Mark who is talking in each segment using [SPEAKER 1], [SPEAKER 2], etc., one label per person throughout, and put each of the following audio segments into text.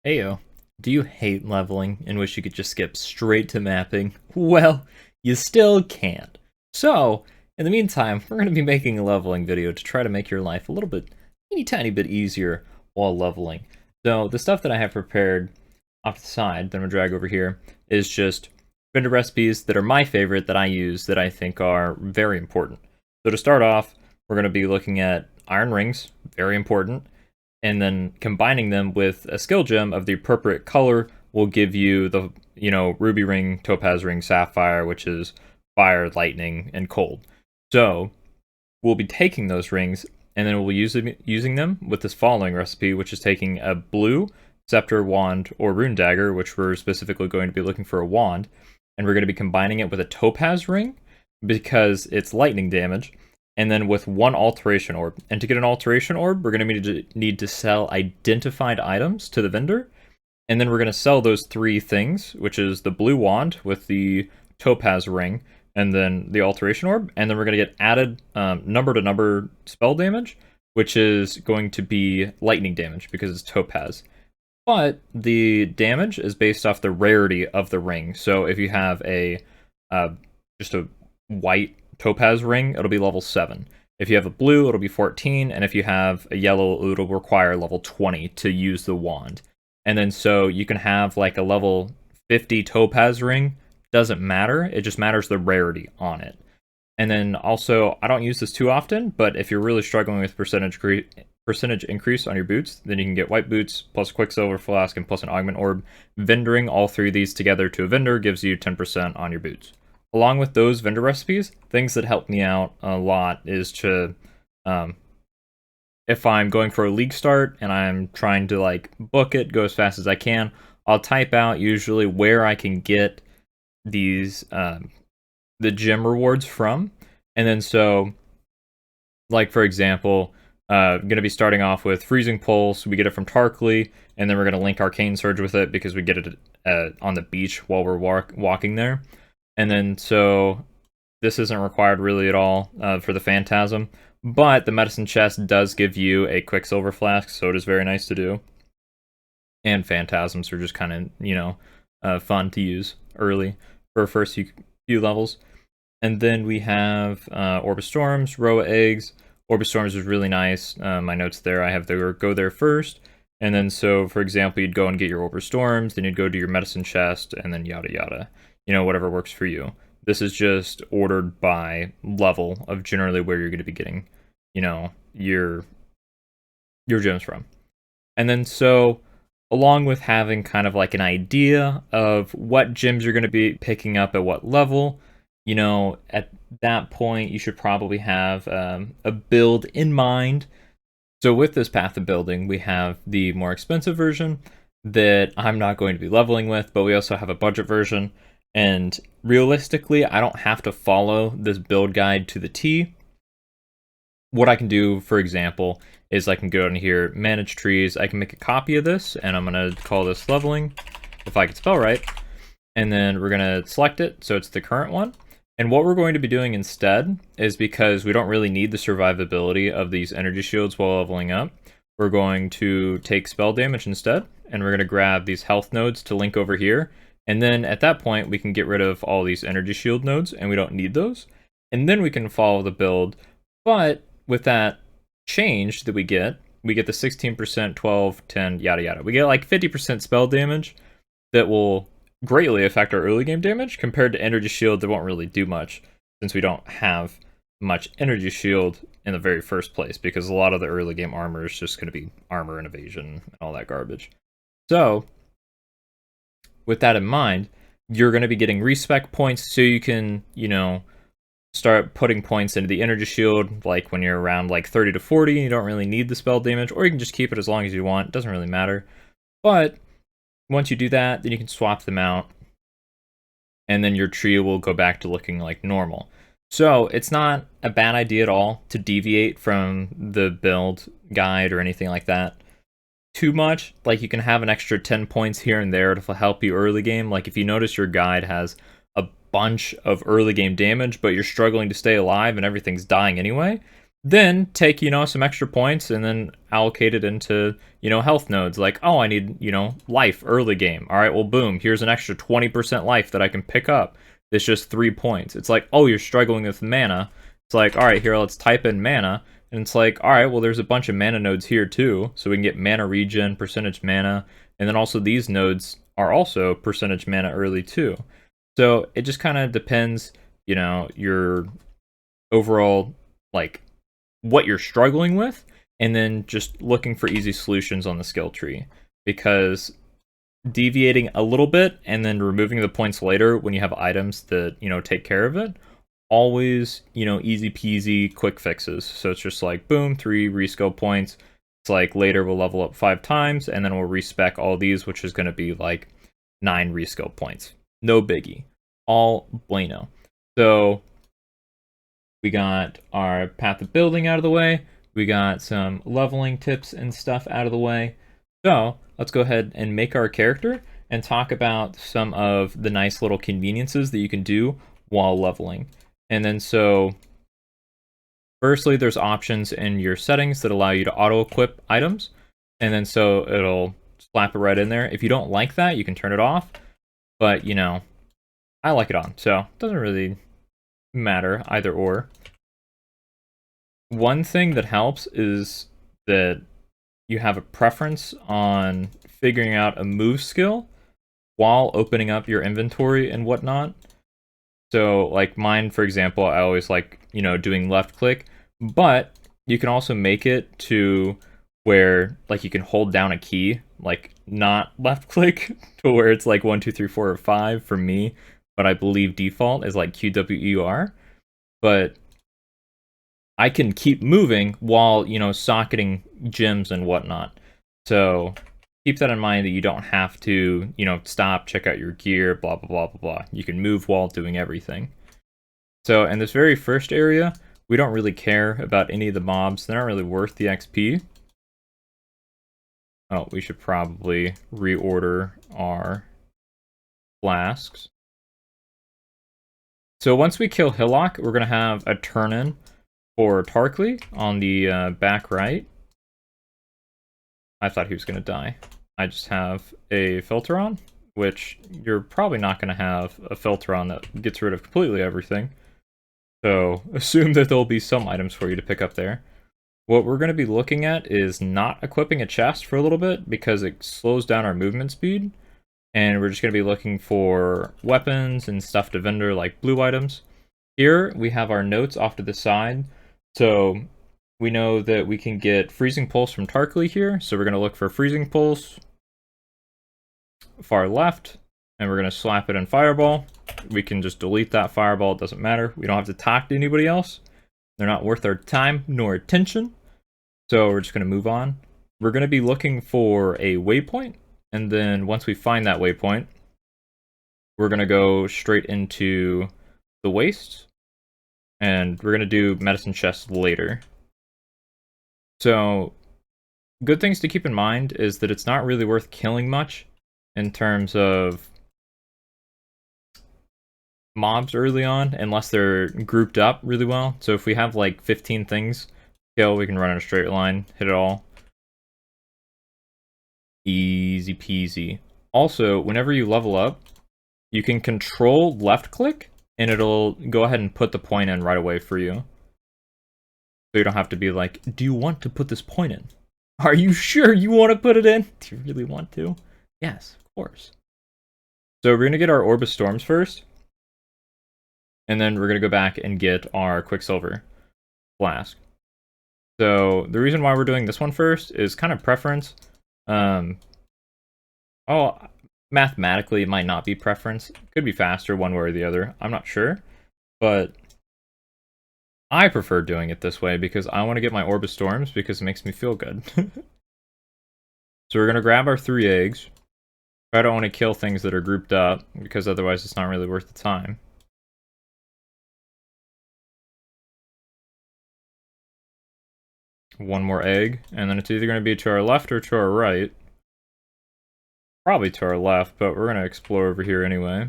[SPEAKER 1] Heyo, do you hate leveling and wish you could just skip straight to mapping? Well, you still can't. So, in the meantime, we're going to be making a leveling video to try to make your life a little bit, teeny tiny bit easier while leveling. So, the stuff that I have prepared off the side that I'm going to drag over here is just vendor recipes that are my favorite that I use that I think are very important. So to start off, we're going to be looking at iron rings, very important, and then combining them with a skill gem of the appropriate color will give you the, ruby ring, topaz ring, sapphire, which is fire, lightning, and cold. So we'll be taking those rings and then we'll be using them with this following recipe, which is taking a blue scepter, wand, or rune dagger, which we're specifically going to be looking for a wand, and we're going to be combining it with a topaz ring because it's lightning damage, and then with one alteration orb. And to get an alteration orb, we're going to need to sell identified items to the vendor, and then we're going to sell those three things, which is the blue wand with the topaz ring, and then the alteration orb, and then we're going to get added number-to-number spell damage, which is going to be lightning damage because it's topaz. But the damage is based off the rarity of the ring. So if you have just a white topaz ring, it'll be level 7. If you have a blue, it'll be 14, and if you have a yellow, it'll require level 20 to use the wand. And then so you can have like a level 50 topaz ring, doesn't matter, it just matters the rarity on it. And then also, I don't use this too often, but if you're really struggling with percentage increase on your boots, then you can get white boots plus quicksilver flask and plus an augment orb. Vendoring all three of these together to a vendor gives you 10% on your boots. Along with those vendor recipes, things that help me out a lot is to, if I'm going for a league start and I'm trying to like book it, go as fast as I can, I'll type out usually where I can get these, the gem rewards from. And then so, like for example, going to be starting off with Freezing Pulse. We get it from Tarkly, and then we're going to link Arcane Surge with it because we get it on the beach while we're walking there. And then so this isn't required really at all for the Phantasm, but the Medicine Chest does give you a Quicksilver Flask, so it is very nice to do. And Phantasms are just kind of, fun to use early for first few levels. And then we have Orb of Storms, Row of Eggs. Orb of Storms is really nice. My notes there, I have the go there first. And then so, for example, you'd go and get your Orb of Storms, then you'd go to your Medicine Chest, and then yada yada. Whatever works for you. This is just ordered by level of generally where you're going to be getting, your gems from. And then so, along with having kind of like an idea of what gems you're going to be picking up at what level, at that point, you should probably have a build in mind. So with this path of building, we have the more expensive version that I'm not going to be leveling with, but we also have a budget version. And realistically, I don't have to follow this build guide to the T. What I can do, for example, is I can go in here, manage trees. I can make a copy of this, and I'm going to call this leveling, if I can spell right. And then we're going to select it, so it's the current one. And what we're going to be doing instead is, because we don't really need the survivability of these energy shields while leveling up, we're going to take spell damage instead, and we're going to grab these health nodes to link over here. And then at that point, we can get rid of all these energy shield nodes, and we don't need those. And then we can follow the build. But with that change that we get the 16%, 12, 10, yada yada. We get like 50% spell damage that will greatly affect our early game damage compared to energy shield that won't really do much, since we don't have much energy shield in the very first place, because a lot of the early game armor is just going to be armor and evasion and all that garbage. So with that in mind, you're going to be getting respec points, so you can, start putting points into the energy shield, like when you're around like 30 to 40, you don't really need the spell damage, or you can just keep it as long as you want, it doesn't really matter. But once you do that, then you can swap them out, and then your tree will go back to looking like normal. So it's not a bad idea at all to deviate from the build guide or anything like that too much. Like, you can have an extra 10 points here and there to help you early game. Like, if you notice your guide has a bunch of early game damage, but you're struggling to stay alive and everything's dying anyway, Then take, some extra points and then allocate it into, health nodes. Like, oh, I need, life early game. All right, well, boom, here's an extra 20% life that I can pick up. It's just 3 points. It's like, oh, you're struggling with mana. It's like, all right, here, let's type in mana. And it's like, all right, well, there's a bunch of mana nodes here too. So we can get mana regen, percentage mana. And then also these nodes are also percentage mana early too. So it just kind of depends, your overall, like, what you're struggling with, and then just looking for easy solutions on the skill tree. Because deviating a little bit and then removing the points later when you have items that, take care of it, always, easy peasy quick fixes. So it's just like, boom, 3 reskill points. It's like later we'll level up 5 times, and then we'll respec all these, which is going to be like 9 reskill points. No biggie. All bueno. So we got our path of building out of the way. We got some leveling tips and stuff out of the way. So let's go ahead and make our character and talk about some of the nice little conveniences that you can do while leveling. And then so firstly, there's options in your settings that allow you to auto-equip items. And then so it'll slap it right in there. If you don't like that, you can turn it off. But, I like it on. So it doesn't really matter either or. One thing that helps is that you have a preference on figuring out a move skill while opening up your inventory and whatnot. So like mine, for example, I always like, doing left click, but you can also make it to where like you can hold down a key, like not left click, to where it's like 1, 2, 3, 4, or 5 for me, but I believe default is like QWER. But I can keep moving while, socketing gems and whatnot. So keep that in mind that you don't have to, stop, check out your gear, blah, blah, blah, blah, blah. You can move while doing everything. So in this very first area, we don't really care about any of the mobs. They're not really worth the XP. Oh, we should probably reorder our flasks. So once we kill Hillock, we're going to have a turn-in for Tarkley on the back right. I thought he was going to die. I just have a filter on, which you're probably not going to have a filter on that gets rid of completely everything. So assume that there'll be some items for you to pick up there. What we're going to be looking at is not equipping a chest for a little bit because it slows down our movement speed. And we're just going to be looking for weapons and stuff to vendor like blue items. Here we have our notes off to the side. So we know that we can get Freezing Pulse from Tarkley here. So we're going to look for Freezing Pulse far left. And we're going to slap it in Fireball. We can just delete that Fireball. It doesn't matter. We don't have to talk to anybody else. They're not worth our time nor attention. So we're just going to move on. We're going to be looking for a waypoint. And then once we find that waypoint, we're going to go straight into the waste. And we're going to do medicine chest later. So good things to keep in mind is that it's not really worth killing much in terms of mobs early on, unless they're grouped up really well. So if we have like 15 things kill, we can run in a straight line, hit it all. Easy peasy. Also, whenever you level up, you can control left click and it'll go ahead and put the point in right away for you. So you don't have to be like, do you want to put this point in? Are you sure you want to put it in? Do you really want to? Yes, of course. So we're going to get our Orb of Storms first. And then we're going to go back and get our Quicksilver Flask. So the reason why we're doing this one first is kind of preference. Mathematically, it might not be preference. It could be faster one way or the other. I'm not sure. But I prefer doing it this way because I want to get my Orb of Storms because it makes me feel good. So we're going to grab our 3 eggs. I don't want to kill things that are grouped up because otherwise it's not really worth the time. One more egg, and then it's either going to be to our left or to our right. Probably to our left, but we're going to explore over here anyway.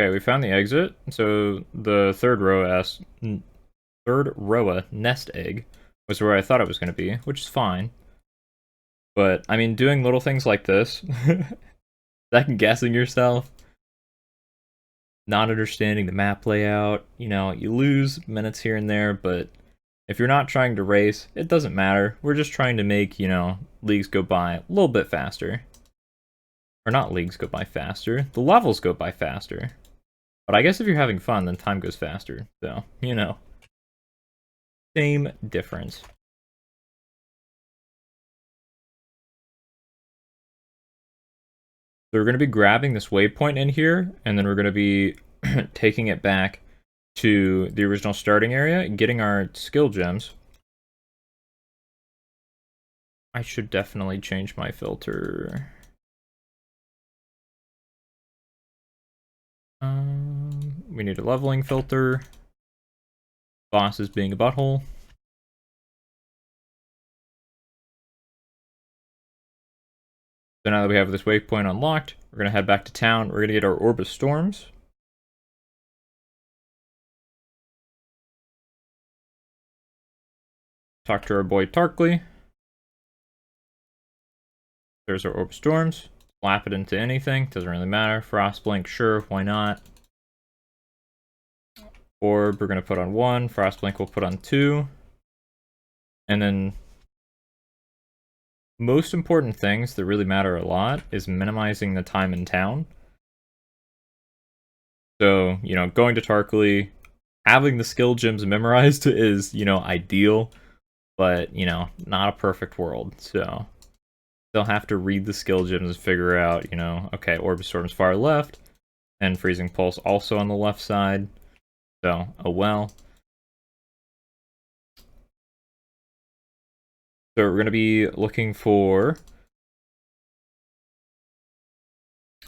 [SPEAKER 1] Okay, we found the exit. So the third row nest egg was where I thought it was going to be, which is fine. But I mean, doing little things like this, second guessing yourself, not understanding the map layout, you lose minutes here and there, but if you're not trying to race, it doesn't matter. We're just trying to make, leagues go by a little bit faster. Or not leagues go by faster, the levels go by faster. But I guess if you're having fun, then time goes faster. So, same difference. So we're going to be grabbing this waypoint in here, and then we're going to be taking it back to the original starting area, getting our skill gems. I should definitely change my filter. We need a leveling filter. Boss is being a butthole. So now that we have this waypoint unlocked, we're going to head back to town. We're going to get our Orb of Storms. Talk to our boy Tarkly. There's our Orb of Storms. Slap it into anything. Doesn't really matter. Frostblink, sure, why not? Orb, we're going to put on 1. Frostblink we'll put on 2. And then most important things that really matter a lot is minimizing the time in town. So, going to Tarkly, having the skill gems memorized is, ideal, but, not a perfect world. So, they'll have to read the skill gems and figure out, okay, Orb of Storm's far left, and Freezing Pulse also on the left side. So, oh well. So we're going to be looking for...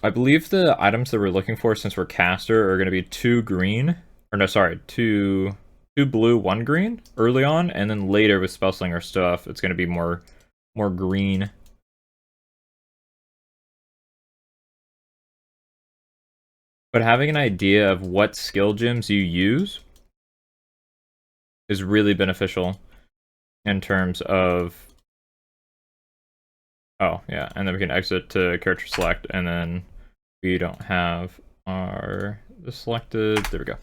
[SPEAKER 1] I believe the items that we're looking for, since we're caster, are going to be 2 green. Or no, sorry, 2 blue, 1 green early on, and then later with Spellslinger stuff, it's going to be more green. But having an idea of what skill gems you use is really beneficial in terms of... Oh, yeah, and then we can exit to character select, and then we don't have the selected... There we go.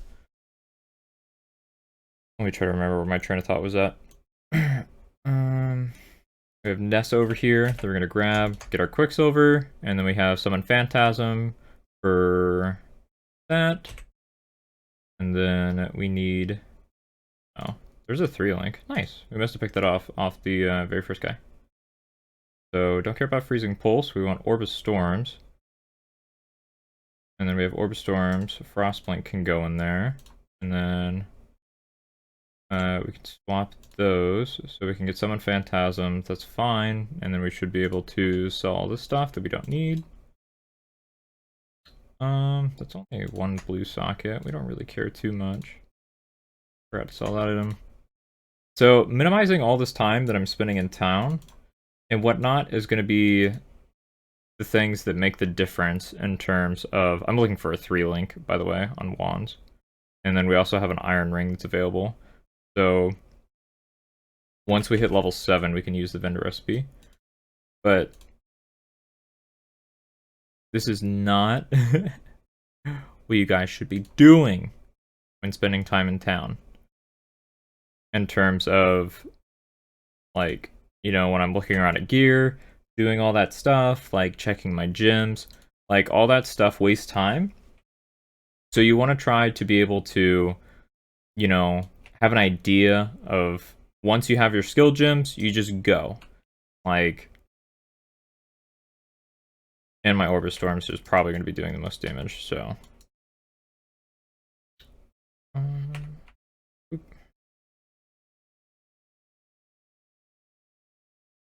[SPEAKER 1] Let me try to remember where my train of thought was at. We have Ness over here that we're going to grab, get our Quicksilver, and then we have Summon Phantasm for that. And then we need... Oh, there's a 3-link. Nice. We must have picked that off the very first guy. So don't care about Freezing Pulse. We want Orb of Storms. And then we have Orb of Storms. Frostblink can go in there. And then we can swap those so we can get Summon Phantasm. That's fine. And then we should be able to sell all this stuff that we don't need. That's only 1 blue socket. We don't really care too much. Forgot to sell that item. So minimizing all this time that I'm spending in town and whatnot is going to be the things that make the difference in terms of... I'm looking for a 3-link, by the way, on wands. And then we also have an iron ring that's available. So once we hit level 7, we can use the vendor recipe. But this is not what you guys should be doing when spending time in town. In terms of, like, when I'm looking around at gear, doing all that stuff, like checking my gems, like all that stuff wastes time. So you want to try to be able to, have an idea of, once you have your skill gems, you just go. Like, and my Orb of Storms is probably going to be doing the most damage, so.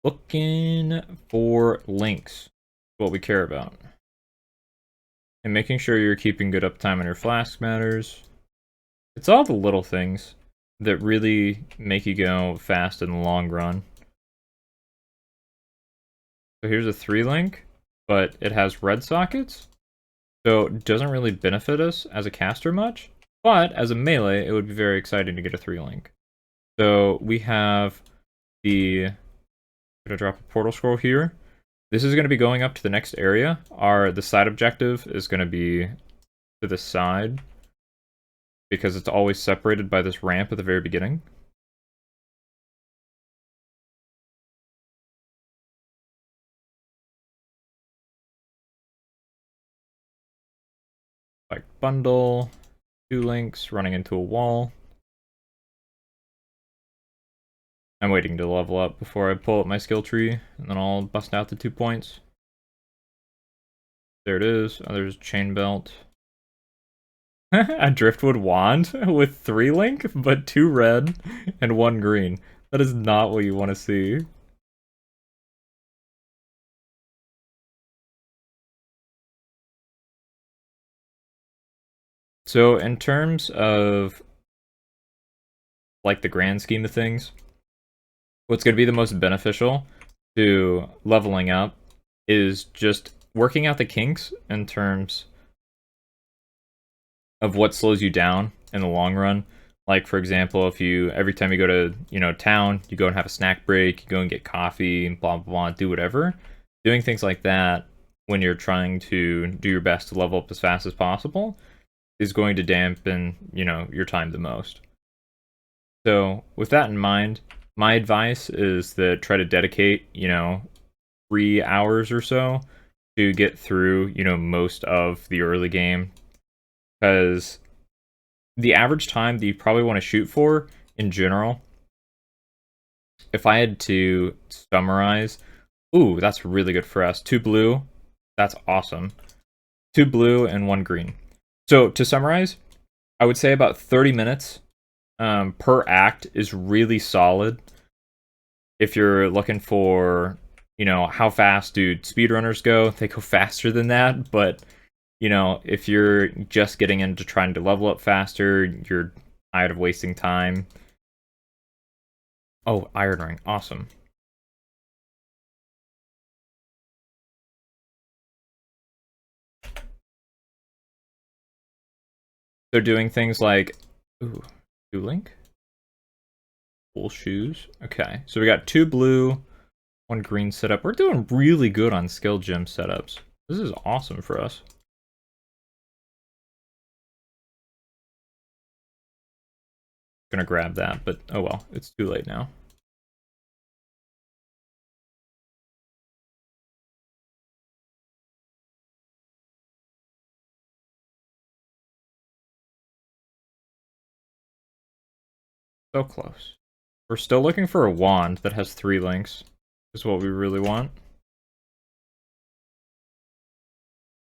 [SPEAKER 1] Looking for links, what we care about. And making sure you're keeping good uptime on your flask matters. It's all the little things that really make you go fast in the long run. So here's a 3-link, but it has red sockets. So it doesn't really benefit us as a caster much, but as a melee, it would be very exciting to get a 3-link. So we have gonna drop a portal scroll here. This is gonna be going up to the next area. The side objective is gonna be to the side because it's always separated by this ramp at the very beginning. Like bundle, 2 links, running into a wall. I'm waiting to level up before I pull up my skill tree, and then I'll bust out the 2 points. There it is. Oh, there's chain belt. A driftwood wand with 3 link, but 2 red and 1 green. That is not what you want to see. So in terms of like the grand scheme of things, what's going to be the most beneficial to leveling up is just working out the kinks in terms of what slows you down in the long run. Like, for example, if you, every time you go to, town, you go and have a snack break, you go and get coffee, blah, blah, blah, do whatever. Doing things like that when you're trying to do your best to level up as fast as possible is going to dampen, your time the most. So with that in mind, my advice is that try to dedicate, 3 hours or so to get through, most of the early game. Because the average time that you probably want to shoot for in general, if I had to summarize, ooh, that's really good for us. 2 blue, that's awesome. 2 blue and 1 green. So to summarize, I would say about 30 minutes per act is really solid. If you're looking for, how fast do speedrunners go, they go faster than that. But, if you're just getting into trying to level up faster, you're tired of wasting time. Oh, iron ring, awesome. So doing things like, ooh, 2 link? Full shoes. Okay, so we got 2 blue, 1 green setup. We're doing really good on skill gem setups. This is awesome for us. Gonna grab that, but oh well, it's too late now. So close. We're still looking for a wand that has 3 links, is what we really want.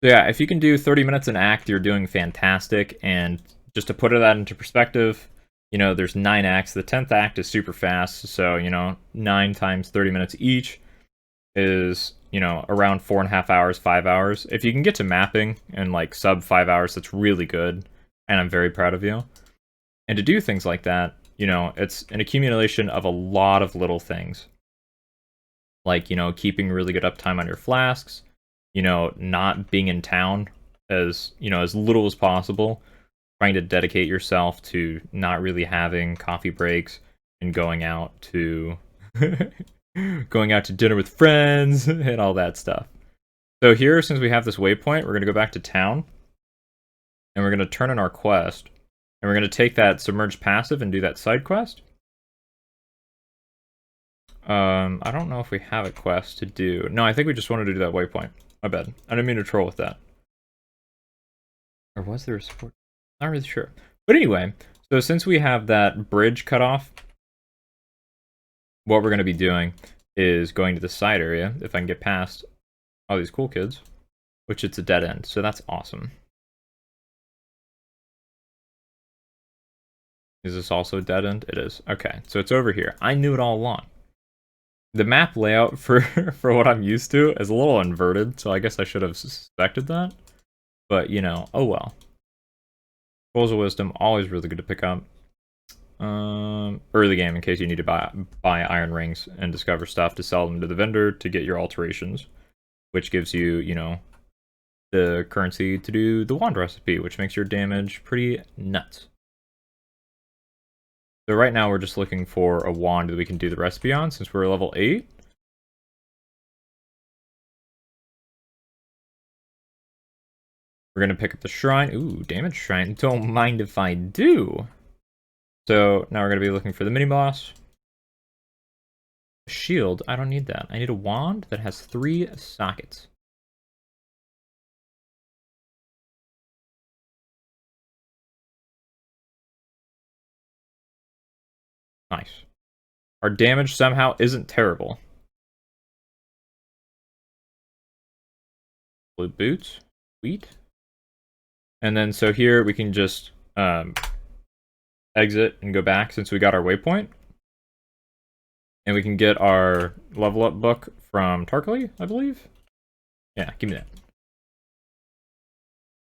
[SPEAKER 1] So yeah, if you can do 30 minutes an act, you're doing fantastic. And just to put that into perspective, there's 9 acts. The 10th act is super fast, so 9 times 30 minutes each is around 4.5 hours, 5 hours. If you can get to mapping in like sub 5 hours, that's really good, and I'm very proud of you. And to do things like that, it's an accumulation of a lot of little things, like keeping really good uptime on your flasks, not being in town as as little as possible, trying to dedicate yourself to not really having coffee breaks and going out to dinner with friends and all that stuff. So here, since we have this waypoint, we're going to go back to town, and we're going to turn in our quest, and we're going to take that submerged passive and do that side quest. I don't know if we have a quest to do. No, I think we just wanted to do that waypoint. My bad. I didn't mean to troll with that. Or was there a support? Not really sure. But anyway, so since we have that bridge cut off, what we're going to be doing is going to the side area, if I can get past all these cool kids, which it's a dead end, so that's awesome. Is this also a dead end? It is. Okay, so it's over here. I knew it all along. The map layout for what I'm used to is a little inverted, so I guess I should have suspected that. But, oh well. Scrolls of Wisdom, always really good to pick up. Early game, in case you need to buy iron rings and discover stuff to sell them to the vendor to get your alterations, which gives you, the currency to do the wand recipe, which makes your damage pretty nuts. So right now we're just looking for a wand that we can do the recipe on since we're level 8. We're going to pick up the shrine. Ooh, damage shrine. Don't mind if I do. So now we're going to be looking for the mini-boss. Shield, I don't need that. I need a wand that has 3 sockets. Nice. Our damage somehow isn't terrible. Blue boots. Sweet. And then so here we can just exit and go back since we got our waypoint. And we can get our level up book from Tarkali, I believe. Yeah, give me that.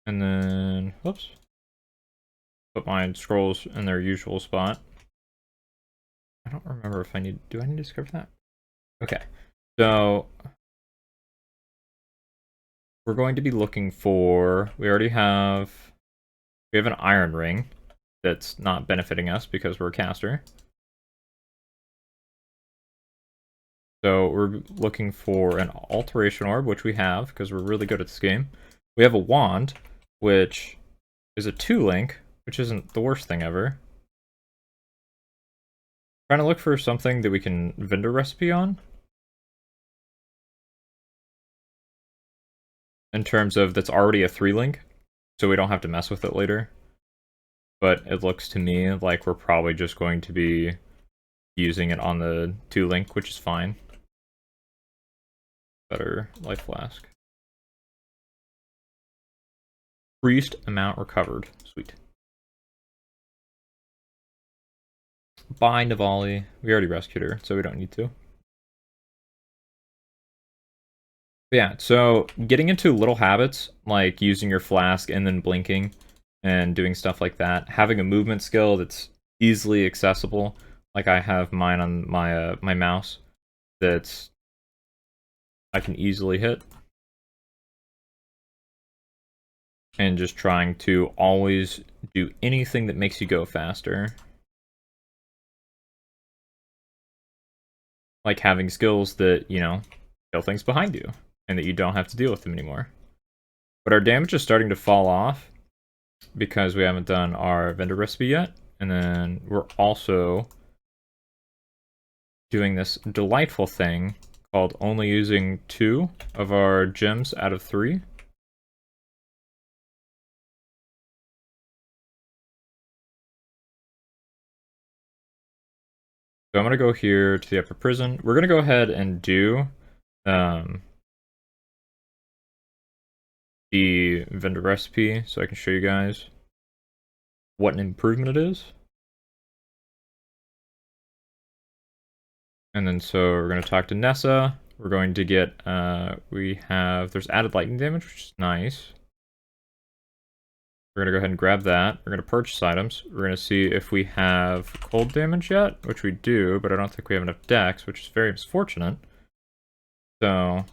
[SPEAKER 1] And then, whoops. Put my scrolls in their usual spot. I don't remember if I need, do I need to discover that? Okay, so we're going to be looking for, we have an iron ring that's not benefiting us because we're a caster. So we're looking for an alteration orb, which we have because we're really good at this game. We have a wand, which is a 2-link, which isn't the worst thing ever. Trying to look for something that we can vendor recipe on. In terms of that's already a 3-link, so we don't have to mess with it later. But it looks to me like we're probably just going to be using it on the 2-link, which is fine. Better life flask. Increased amount recovered. Sweet. Bye, Navali. We already rescued her, so we don't need to. But yeah, so getting into little habits, like using your flask and then blinking and doing stuff like that. Having a movement skill that's easily accessible, like I have mine on my my mouse, that's I can easily hit. And just trying to always do anything that makes you go faster. Like having skills that, you know, kill things behind you, and that you don't have to deal with them anymore. But our damage is starting to fall off because we haven't done our vendor recipe yet. And then we're also doing this delightful thing called only using 2 of our gems out of 3. So I'm going to go here to the upper prison. We're going to go ahead and do the vendor recipe so I can show you guys what an improvement it is. And then so we're going to talk to Nessa. We're going to get, there's added lightning damage, which is nice. We're going to go ahead and grab that. We're going to purchase items. We're going to see if we have cold damage yet, which we do, but I don't think we have enough dex, which is very misfortunate. So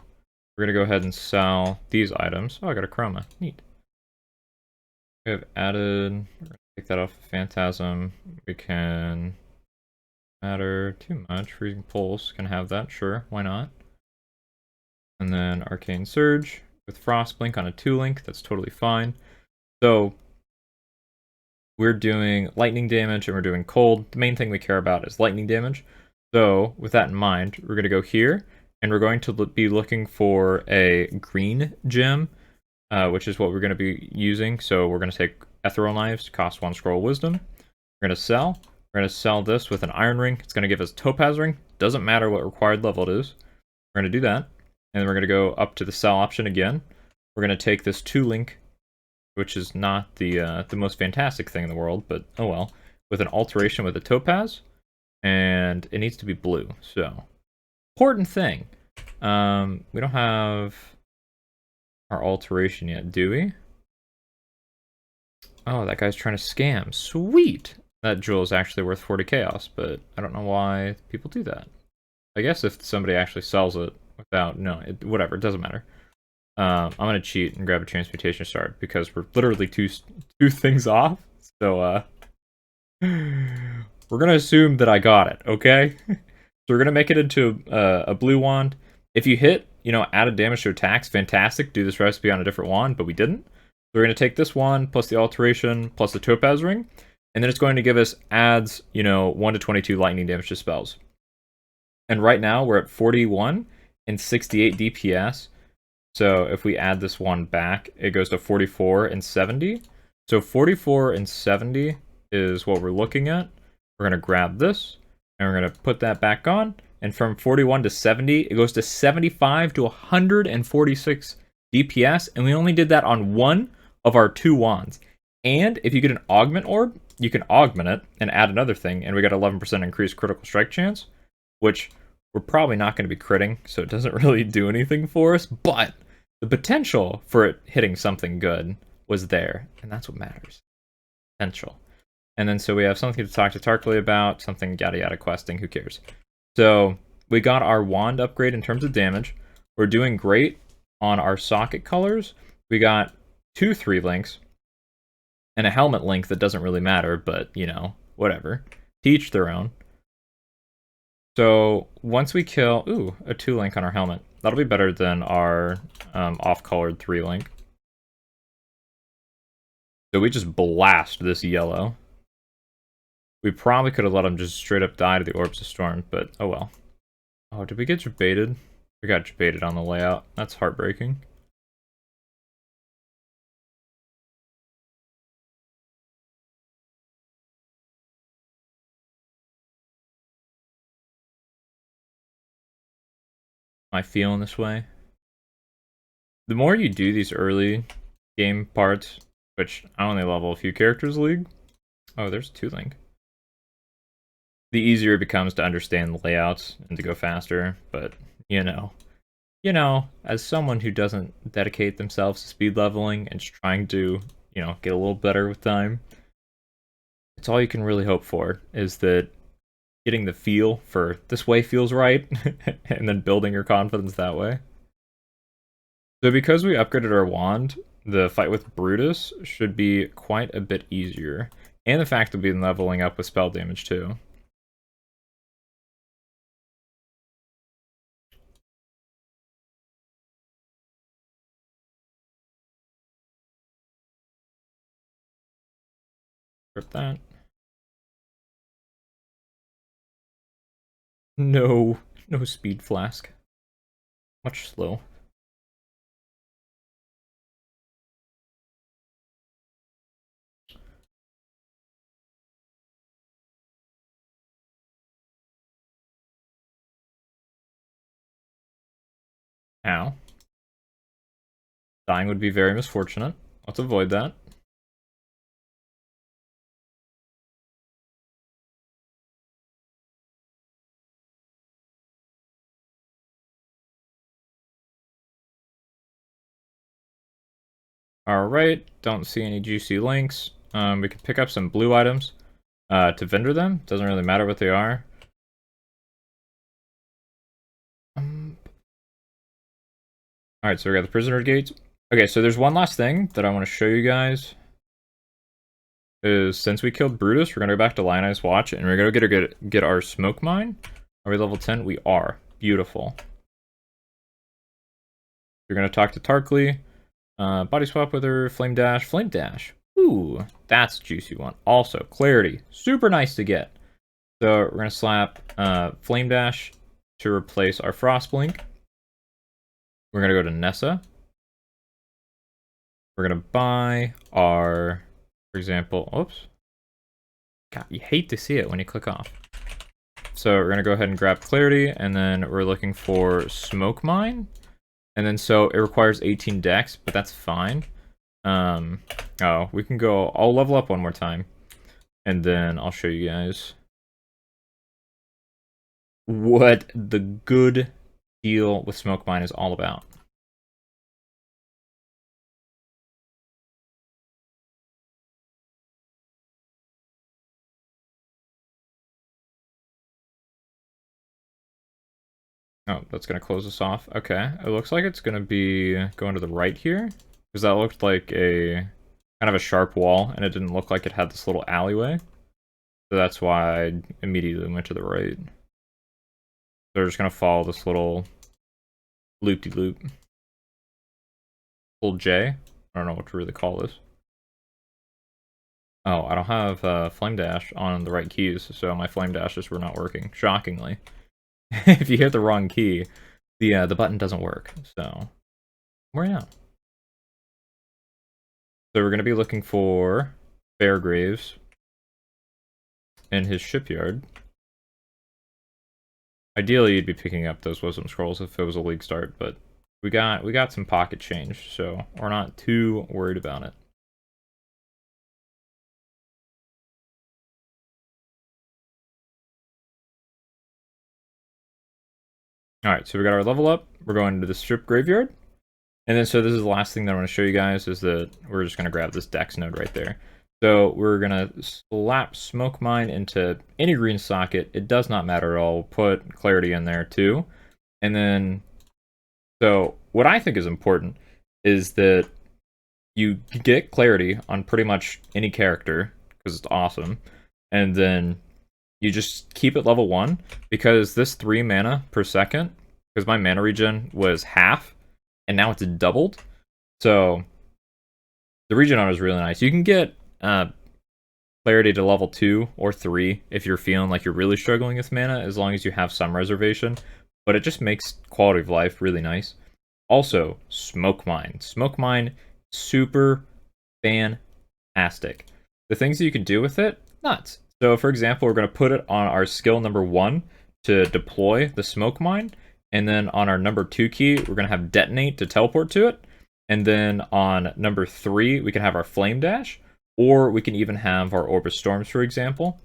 [SPEAKER 1] we're going to go ahead and sell these items. Oh, I got a chroma. Neat. We have added, we're going to take that off of Phantasm. We can matter too much. Freezing Pulse can have that, sure, why not? And then Arcane Surge with Frostblink on a 2-link, that's totally fine. So we're doing lightning damage and we're doing cold. The main thing we care about is lightning damage. So with that in mind, we're going to go here and we're going to be looking for a green gem, which is what we're going to be using. So we're going to take ethereal knives, cost 1 scroll wisdom. We're going to sell. We're going to sell this with an iron ring. It's going to give us topaz ring. Doesn't matter what required level it is. We're going to do that. And then we're going to go up to the sell option again. We're going to take this 2-link, which is not the most fantastic thing in the world, but oh well, with an alteration with a topaz, and it needs to be blue. So, important thing. We don't have our alteration yet, do we? Oh, that guy's trying to scam. Sweet! That jewel is actually worth 40 chaos, but I don't know why people do that. I guess if somebody actually sells it without, no, whatever, it doesn't matter. I'm gonna cheat and grab a transmutation shard because we're literally two things off. So we're gonna assume that I got it. Okay. So we're gonna make it into a blue wand. If you hit, added damage to attacks, fantastic. Do this recipe on a different wand, but we didn't. So we're gonna take this wand plus the alteration plus the topaz ring, and then it's going to give us adds 1 to 22 lightning damage to spells. And right now we're at 41 and 68 DPS. So if we add this one back, it goes to 44 and 70. So 44 and 70 is what we're looking at. We're going to grab this, and we're going to put that back on. And from 41 to 70, it goes to 75 to 146 DPS. And we only did that on one of our 2 wands. And if you get an augment orb, you can augment it and add another thing. And we got 11% increased critical strike chance, which we're probably not going to be critting, so it doesn't really do anything for us. But the potential for it hitting something good was there, and that's what matters. Potential. And then so we have something to talk to Tarkley about, something yada yada questing, who cares. So we got our wand upgrade in terms of damage. We're doing great on our socket colors. We got 2 3 links and a helmet link that doesn't really matter, but whatever. To each their own. So once we kill, a 2 link on our helmet. That'll be better than our off-colored 3 link. So we just blast this yellow. We probably could have let him just straight up die to the Orbs of Storm, but oh well. Oh, did we get jebaited? We got jebaited on the layout. That's heartbreaking. Am I feeling this way? The more you do these early game parts, which I only level a few characters league. Oh, there's 2 link. The easier it becomes to understand the layouts and to go faster, but as someone who doesn't dedicate themselves to speed leveling and just trying to, get a little better with time, it's all you can really hope for is that getting the feel for this way feels right and then building your confidence that way. So because we upgraded our wand, the fight with Brutus should be quite a bit easier. And the fact that we've been leveling up with spell damage too. Rip that. No speed flask. Much slow. Ow. Dying would be very misfortunate. Let's avoid that. Alright, don't see any juicy links. We could pick up some blue items to vendor them. Doesn't really matter what they are. Alright, so we got the prisoner gates. Okay, so there's one last thing that I want to show you guys. Is since we killed Brutus, we're gonna go back to Lionized Watch and we're gonna get our smoke mine. Are we level 10? We are. Beautiful. You're gonna talk to Tarkley. Body swap with her. Flame dash. Flame dash. Ooh, that's a juicy one. Also, clarity. Super nice to get. So we're gonna slap Flame dash to replace our Frost Blink. We're gonna go to Nessa. We're gonna buy our, for example, oops. God, you hate to see it when you click off. So we're gonna go ahead and grab Clarity, and then we're looking for Smoke Mine. And then so it requires 18 dex, but that's fine. Oh, we can go, I'll level up one more time. And then I'll show you guys what the good deal with Smoke Mine is all about. Oh, that's going to close us off. Okay, it looks like it's going to be going to the right here, because that looked like a kind of a sharp wall, and it didn't look like it had this little alleyway. So that's why I immediately went to the right. So we're just going to follow this little loop-de-loop. Little J. I don't know what to really call this. Oh, I don't have Flame Dash on the right keys, so my Flame Dashes were not working, shockingly. If you hit the wrong key, the button doesn't work, so... Where now? So we're going to be looking for Fairgraves in his shipyard. Ideally, you'd be picking up those Wisdom Scrolls if it was a league start, but we got some pocket change, so we're not too worried about it. Alright, so we got our level up. We're going to the strip graveyard. And then, so this is the last thing that I want to show you guys, is that we're just going to grab this Dex node right there. So we're going to slap Smoke Mine into any green socket. It does not matter at all. We'll put Clarity in there too. And then, so what I think is important is that you get Clarity on pretty much any character, because it's awesome. And then you just keep it level 1, because this 3 mana per second, because my mana regen was half, and now it's doubled. So the regen on is really nice. You can get Clarity to level 2 or 3 if you're feeling like you're really struggling with mana, as long as you have some reservation. But it just makes quality of life really nice. Also, Smoke Mine. Smoke Mine, super fantastic. The things that you can do with it, nuts. So for example, we're going to put it on our skill number 1 to deploy the Smoke Mine. And then on our number 2 key, we're going to have Detonate to teleport to it. And then on number 3, we can have our Flame Dash. Or we can even have our Orb of Storms, for example.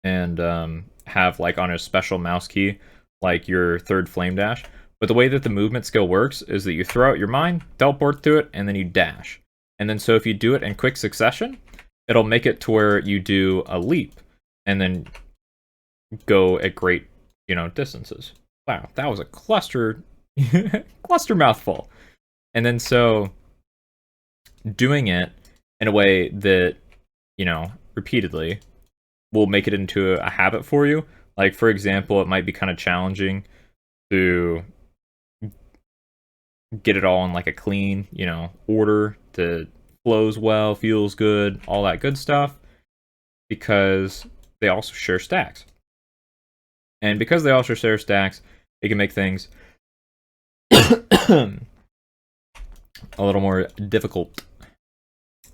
[SPEAKER 1] And have, like, on a special mouse key, like your 3rd Flame Dash. But the way that the movement skill works is that you throw out your mine, teleport to it, and then you dash. And then so if you do it in quick succession, it'll make it to where you do a leap. And then go at great, distances. Wow, that was a cluster mouthful. And then so doing it in a way that, repeatedly will make it into a habit for you. Like, for example, it might be kind of challenging to get it all in like a clean, order that flows well, feels good, all that good stuff, because they also share stacks. And because they also share stacks, it can make things a little more difficult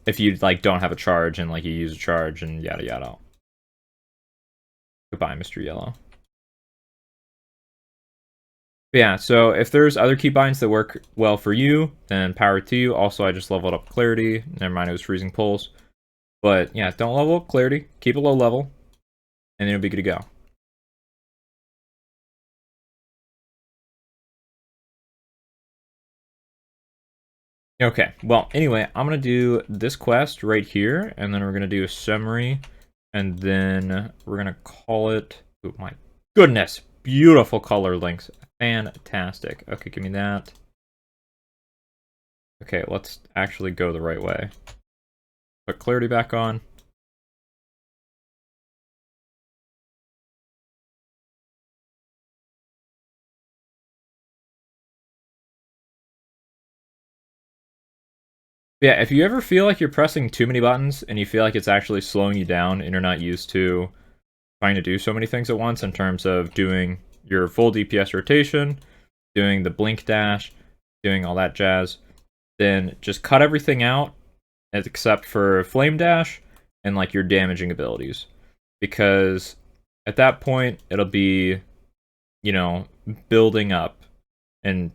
[SPEAKER 1] if you don't have a charge and you use a charge and yada yada. Goodbye, Mr. Yellow. But yeah, so if there's other keybinds that work well for you, then power to you. Also, I just leveled up Clarity. Never mind, it was Freezing Pulse. But yeah, don't level up Clarity. Keep it low level, and then it'll be good to go. Okay, well, anyway, I'm going to do this quest right here, and then we're going to do a summary, and then we're going to call it... Oh my goodness! Beautiful color links. Fantastic. Okay, give me that. Okay, let's actually go the right way. Put Clarity back on. Yeah, if you ever feel like you're pressing too many buttons and you feel like it's actually slowing you down and you're not used to trying to do so many things at once in terms of doing your full DPS rotation, doing the blink dash, doing all that jazz, then just cut everything out except for flame dash and your damaging abilities. Because at that point, it'll be, building up and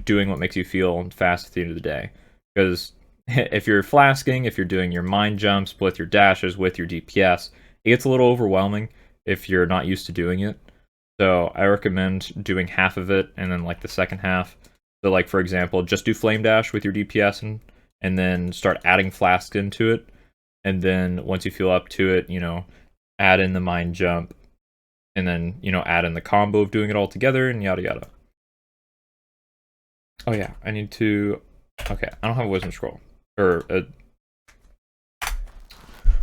[SPEAKER 1] doing what makes you feel fast at the end of the day. Because if you're flasking, if you're doing your mind jumps with your dashes, with your DPS, it gets a little overwhelming if you're not used to doing it. So I recommend doing half of it and then the second half. So for example, just do flame dash with your DPS and then start adding flask into it. And then once you feel up to it, add in the mind jump and then, you know, add in the combo of doing it all together and yada yada. Oh yeah, I need to, okay, I don't have a wisdom scroll, or a,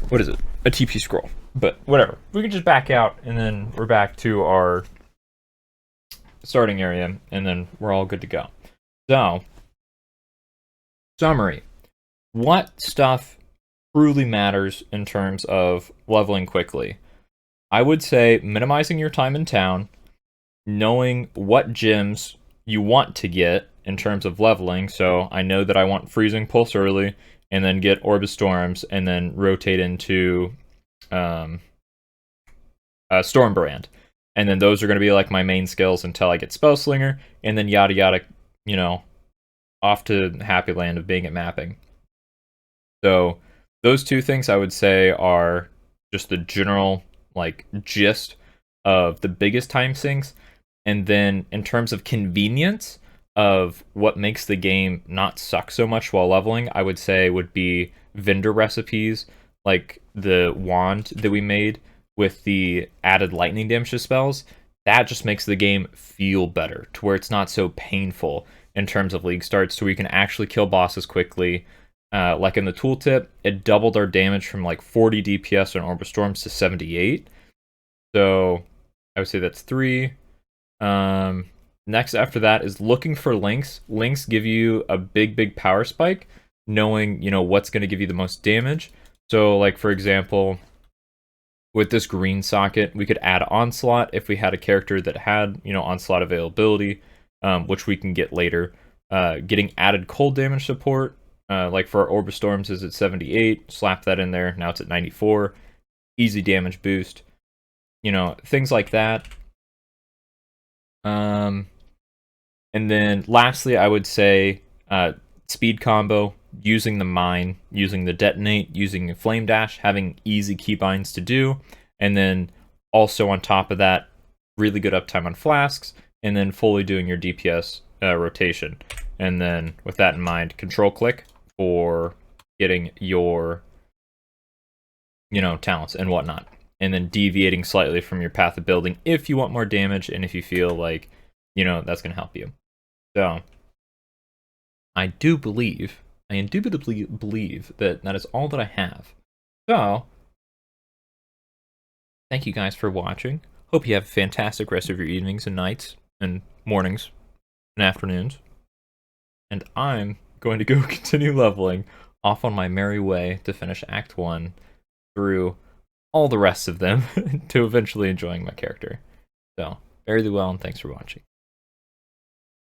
[SPEAKER 1] what is it? A TP scroll, but whatever. We can just back out, and then we're back to our starting area, and then we're all good to go. So, summary. What stuff truly matters in terms of leveling quickly? I would say minimizing your time in town, knowing what gems you want to get in terms of leveling. So I know that I want Freezing Pulse early, and then get Orb of Storms, and then rotate into Stormbrand. And then those are going to be like my main skills until I get Spellslinger, and then yada yada, you know, off to Happy Land of being at mapping. So those two things I would say are just the general like gist of the biggest time sinks. And then in terms of convenience of what makes the game not suck so much while leveling, I would say would be vendor recipes, like the wand that we made with the added lightning damage to spells. That just makes the game feel better to where it's not so painful in terms of league starts, so we can actually kill bosses quickly. Like in the tooltip, it doubled our damage from like 40 DPS on Orb of Storms to 78. So I would say that's 3. Next after that is looking for links. Links give you a big power spike, knowing, you know, what's going to give you the most damage. So like, for example, with this green socket, we could add Onslaught if we had a character that had, you know, Onslaught availability, which we can get later. Getting added cold damage support, like for our Orb of Storms is at 78, slap that in there, now it's at 94. Easy damage boost. You know, things like that. And then lastly, I would say speed combo, using the mine, using the detonate, using the flame dash, having easy keybinds to do, and then also on top of that, really good uptime on flasks, and then fully doing your DPS rotation. And then with that in mind, control click for getting your, you know, talents and whatnot, and then deviating slightly from your path of building if you want more damage and if you feel like, you know, that's going to help you. So I indubitably believe that that is all that I have. So thank you guys for watching. Hope you have a fantastic rest of your evenings and nights and mornings and afternoons. And I'm going to go continue leveling off on my merry way to finish Act 1 through all the rest of them to eventually enjoying my character. So, fare thee well, and thanks for watching.